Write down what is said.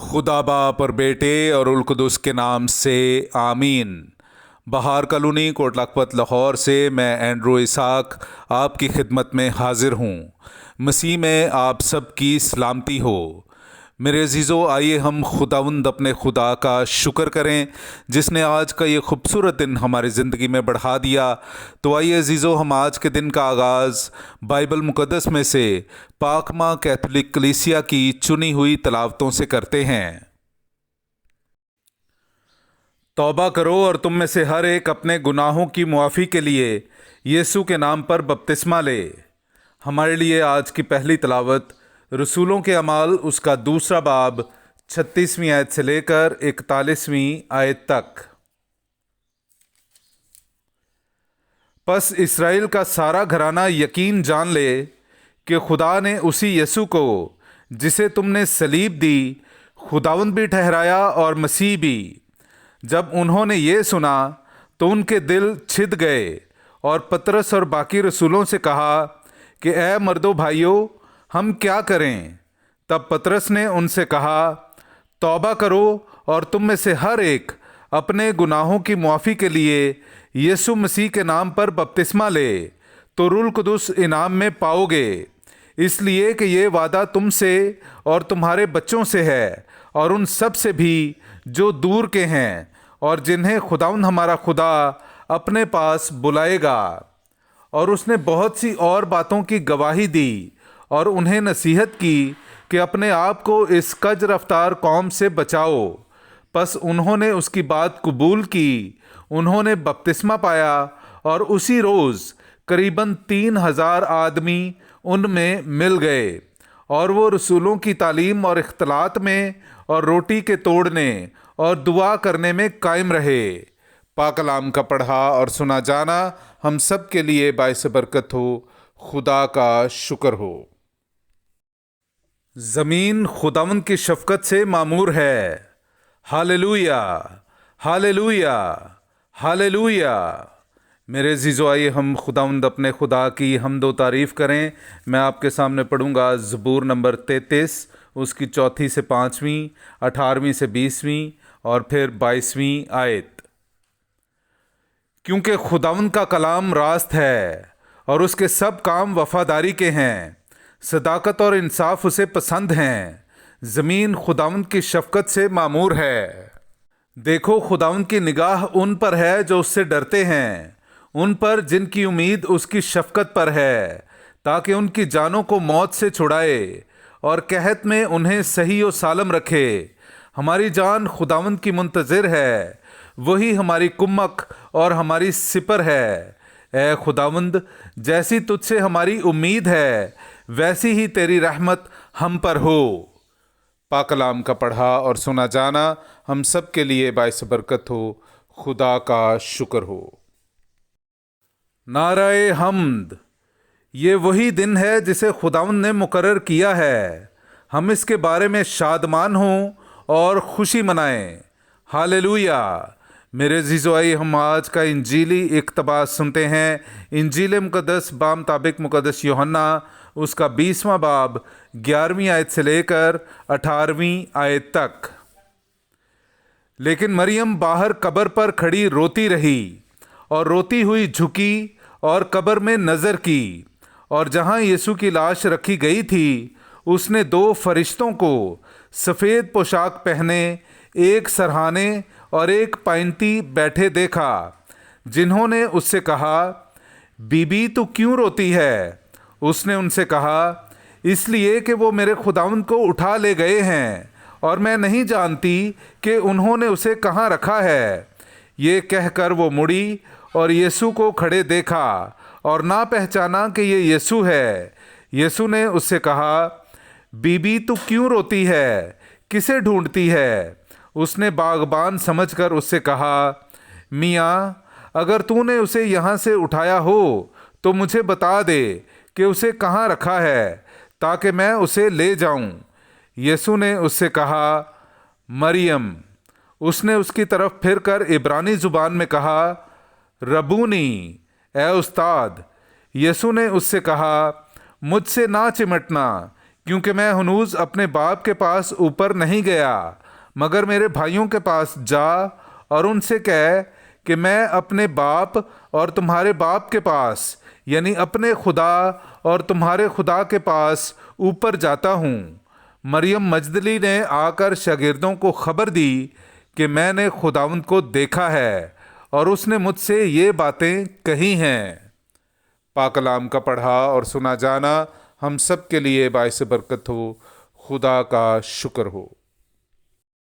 खुदा बाप और बेटे और उल कुदुस के नाम से आमीन। बहार कॉलोनी कोट लखपत लाहौर से मैं एंड्रू इसाक आपकी खिदमत में हाजिर हूँ। मसीह में आप सब की सलामती हो। मेरे अजीज़ों, आइए हम खुदावंद अपने खुदा का शुक्र करें जिसने आज का ये खूबसूरत दिन हमारी ज़िंदगी में बढ़ा दिया। तो आइए अजीज़ों, हम आज के दिन का आगाज़ बाइबल मुक़द्दस में से पाक माँ कैथोलिक कलीसिया की चुनी हुई तलावतों से करते हैं। तौबा करो और तुम में से हर एक अपने गुनाहों की मुआफ़ी के लिए यीशु के नाम पर बपतिस्मा ले। हमारे लिए आज की पहली तलावत रसूलों के अमाल उसका दूसरा बाब 36वीं आयत से लेकर 41वीं आयत तक। बस इसराइल का सारा घराना यकीन जान ले कि खुदा ने उसी यीशु को जिसे तुमने सलीब दी खुदावंद भी ठहराया और मसीह भी। जब उन्होंने ये सुना तो उनके दिल छिद गए और पतरस और बाकी रसूलों से कहा कि ए मर्दों भाइयों, हम क्या करें? तब पतरस ने उनसे कहा, तौबा करो और तुम में से हर एक अपने गुनाहों की मुआफ़ी के लिए यीशु मसीह के नाम पर बपतिस्मा ले, तो रूह कुदुस इनाम में पाओगे। इसलिए कि ये वादा तुमसे और तुम्हारे बच्चों से है और उन सब से भी जो दूर के हैं और जिन्हें खुदावंद हमारा खुदा अपने पास बुलाएगा। और उसने बहुत सी और बातों की गवाही दी और उन्हें नसीहत की कि अपने आप को इस कज रफ्तार कौम से बचाओ। बस उन्होंने उसकी बात कबूल की। उन्होंने बपतिस्मा पाया और उसी रोज़ करीबन 3000 आदमी उनमें मिल गए और वो रसूलों की तालीम और इख्तलात में और रोटी के तोड़ने और दुआ करने में कायम रहे। पाक कलाम का पढ़ा और सुना जाना हम सब के लिए बाइस बरकत हो। खुदा का शुक्र हो। ज़मीन खुदावंद की शफ़क़त से मामूर है। Hallelujah, hallelujah, hallelujah. मेरे अज़ीज़ों, आइए हम खुदावंद अपने खुदा की हम्द व तारीफ़ करें। मैं आपके सामने पढ़ूंगा ज़बूर नंबर 33, उसकी 4 से 5वीं, 18वीं से 20वीं और फिर 22वीं आयत। क्योंकि खुदावंद का कलाम रास्त है और उसके सब काम वफादारी के हैं। सदाकत और इंसाफ उसे पसंद हैं। ज़मीन खुदावंद की शफ़क़त से मामूर है। देखो, खुदावंद की निगाह उन पर है जो उससे डरते हैं, उन पर जिनकी उम्मीद उसकी शफ़क़त पर है, ताकि उनकी जानों को मौत से छुड़ाए और कहत में उन्हें सही व सालम रखे। हमारी जान खुदावंद की मुंतज़िर है, वही हमारी कुम्मक और हमारी सिपर है। ए खुदावंद, जैसी तुझसे हमारी उम्मीद है वैसी ही तेरी रहमत हम पर हो। पाक कलाम का पढ़ा और सुना जाना हम सब के लिए बाइस बरकत हो। खुदा का शुक्र हो। नाराए हम्द। ये वही दिन है जिसे खुदावंद ने मुकर्रर किया है। हम इसके बारे में शादमान हों और खुशी मनाएं। हालेलुया। मेरे अज़ीज़ों, आइए हम आज का इंजीली इक़्तिबास सुनते हैं। इंजील मुक़द्दस बामुताबिक मुक़द्दस यूहन्ना उसका 20वां बाब 11वीं आयत से लेकर 18वीं आयत तक। लेकिन मरियम बाहर कब्र पर खड़ी रोती रही और रोती हुई झुकी और कब्र में नज़र की, और जहाँ यीशु की लाश रखी गई थी उसने 2 फरिश्तों को सफ़ेद पोशाक पहने, एक सरहाने और एक पैंती बैठे देखा, जिन्होंने उससे कहा, बीबी तू क्यों रोती है? उसने उनसे कहा, इसलिए कि वो मेरे खुदावंद को उठा ले गए हैं और मैं नहीं जानती कि उन्होंने उसे कहाँ रखा है। ये कहकर वो मुड़ी और यीशु को खड़े देखा और ना पहचाना कि ये यीशु है। यीशु ने उससे कहा, बीबी तू क्यों रोती है? किसे ढूंढती है? उसने बागबान समझकर उससे कहा, मियाँ, अगर तूने उसे यहाँ से उठाया हो तो मुझे बता दे कि उसे कहाँ रखा है, ताकि मैं उसे ले जाऊं। यीशु ने उससे कहा, मरियम। उसने उसकी तरफ फिरकर इब्रानी ज़ुबान में कहा, रबूनी, ए उस्ताद। यीशु ने उससे कहा, मुझसे ना चिमटना, کیونکہ میں ہنوز اپنے باپ کے پاس اوپر نہیں گیا، مگر میرے بھائیوں کے پاس جا اور ان سے کہہ کہ میں اپنے باپ اور تمہارے باپ کے پاس، یعنی اپنے خدا اور تمہارے خدا کے پاس اوپر جاتا ہوں۔ مریم مجدلی نے آ کر شاگردوں کو خبر دی کہ میں نے خداوند کو دیکھا ہے اور اس نے مجھ سے یہ باتیں کہی ہیں۔ پاک کلام کا پڑھا اور سنا جانا ہم سب کے لیے باعث برکت ہو۔ خدا کا شکر ہو۔